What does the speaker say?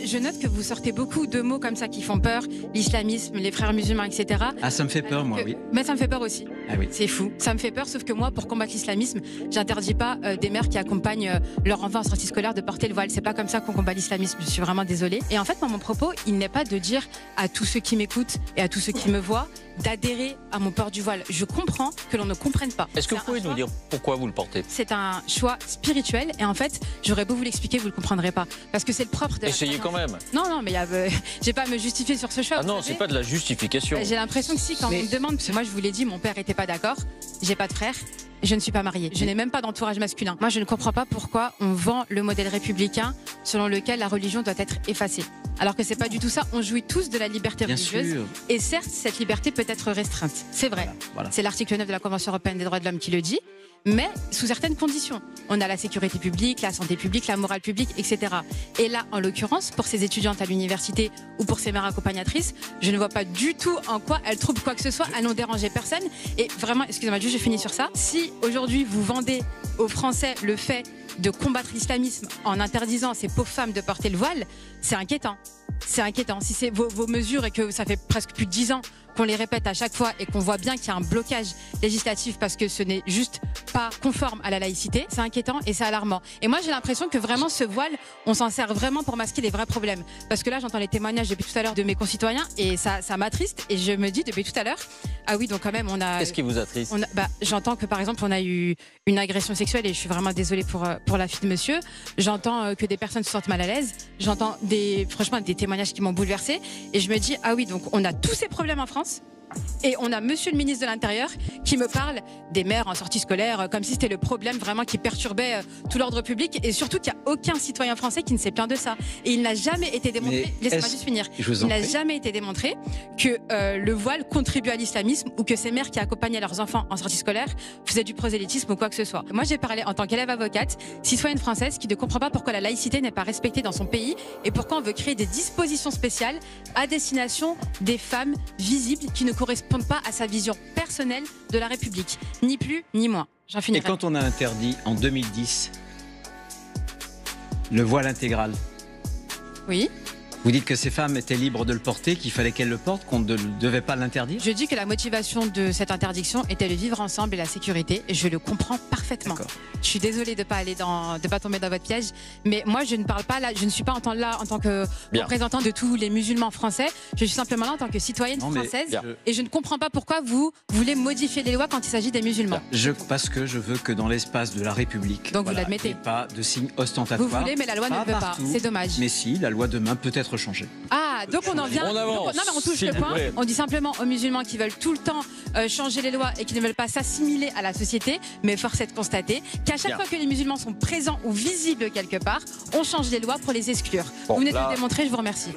Je note que vous sortez beaucoup de mots comme ça qui font peur, l'islamisme, les frères musulmans, etc. Ah, ça me fait peur, moi, oui. Mais ça me fait peur aussi. Ah oui. C'est fou. Ça me fait peur, sauf que moi, pour combattre l'islamisme, j'interdis pas des mères qui accompagnent leurs enfants en sortie scolaire de porter le voile. C'est pas comme ça qu'on combat l'islamisme. Je suis vraiment désolée. Et en fait, moi, mon propos, il n'est pas de dire à tous ceux qui m'écoutent et à tous ceux qui me voient d'adhérer à mon port du voile. Je comprends que l'on ne comprenne pas. Est-ce que vous pouvez nous dire pourquoi vous le portez? C'est un choix spirituel et en fait, j'aurais beau vous l'expliquer, vous le comprendrez pas. Parce que c'est le propre de... Essayez quand même. Non, mais j'ai pas à me justifier sur ce choix. Ah non, c'est pas de la justification. J'ai l'impression que si, quand on me demande, parce que moi je vous l'ai dit, mon père était pas d'accord, j'ai pas de frère, je ne suis pas mariée, je n'ai même pas d'entourage masculin. Moi je ne comprends pas pourquoi on vend le modèle républicain selon lequel la religion doit être effacée. Alors que c'est pas du tout ça, on jouit tous de la liberté religieuse. Et certes, cette liberté peut être restreinte. C'est vrai. Voilà. C'est l'article 9 de la Convention européenne des droits de l'homme qui le dit. Mais sous certaines conditions. On a la sécurité publique, la santé publique, la morale publique, etc. Et là, en l'occurrence, pour ces étudiantes à l'université ou pour ces mères accompagnatrices, je ne vois pas du tout en quoi elles trouvent quoi que ce soit. Elles n'ont dérangé personne. Et vraiment, excusez-moi, juste je finis sur ça. Si aujourd'hui vous vendez aux Français le fait de combattre l'islamisme en interdisant à ces pauvres femmes de porter le voile, c'est inquiétant. C'est inquiétant. Si c'est vos mesures et que ça fait presque plus de 10 ans qu'on les répète à chaque fois et qu'on voit bien qu'il y a un blocage législatif parce que ce n'est juste pas conforme à la laïcité, c'est inquiétant et c'est alarmant. Et moi j'ai l'impression que vraiment ce voile, on s'en sert vraiment pour masquer les vrais problèmes. Parce que là j'entends les témoignages depuis tout à l'heure de mes concitoyens et ça m'attriste et je me dis depuis tout à l'heure, ah oui donc quand même on a... Qu'est-ce qui vous attriste? J'entends que par exemple on a eu une agression sexuelle et je suis vraiment désolée pour la fille de monsieur. J'entends que des personnes se sentent mal à l'aise. J'entends franchement des témoignages qui m'ont bouleversée et je me dis ah oui donc on a tous ces problèmes en France. Et on a monsieur le ministre de l'Intérieur qui me parle des mères en sortie scolaire comme si c'était le problème vraiment qui perturbait tout l'ordre public et surtout qu'il n'y a aucun citoyen français qui ne s'est plaint de ça. Et il n'a jamais été démontré, laissez-moi juste finir, il n'a jamais été démontré que le voile contribue à l'islamisme ou que ces mères qui accompagnaient leurs enfants en sortie scolaire faisaient du prosélytisme ou quoi que ce soit. Moi j'ai parlé en tant qu'élève avocate, citoyenne française qui ne comprend pas pourquoi la laïcité n'est pas respectée dans son pays et pourquoi on veut créer des dispositions spéciales à destination des femmes visibles qui ne correspondent pas à sa vision personnelle de la République. Ni plus, ni moins. J'en finirai. Et quand on a interdit en 2010 le voile intégral, oui. Vous dites que ces femmes étaient libres de le porter, qu'il fallait qu'elles le portent, qu'on ne devait pas l'interdire? Je dis que la motivation de cette interdiction était le vivre ensemble et la sécurité, et je le comprends parfaitement. Je suis désolée de ne pas tomber dans votre piège, mais moi je ne parle pas là, je ne suis pas là en tant que représentant de tous les musulmans français, je suis simplement là en tant que citoyenne française, et je ne comprends pas pourquoi vous voulez modifier les lois quand il s'agit des musulmans. Parce que je veux que dans l'espace de la République, donc vous l'admettez, il n'y ait pas de signe ostentatoire. Vous voulez, mais la loi ne le veut pas, c'est dommage. Mais si, la loi demain peut être changée. Ah, donc on en vient. On avance. Non, mais on touche le point. On dit simplement aux musulmans qui veulent tout le temps changer les lois et qui ne veulent pas s'assimiler à la société, mais force est de constater qu'à chaque fois que les musulmans sont présents ou visibles quelque part, on change les lois pour les exclure. Vous venez de le démontrer, je vous remercie.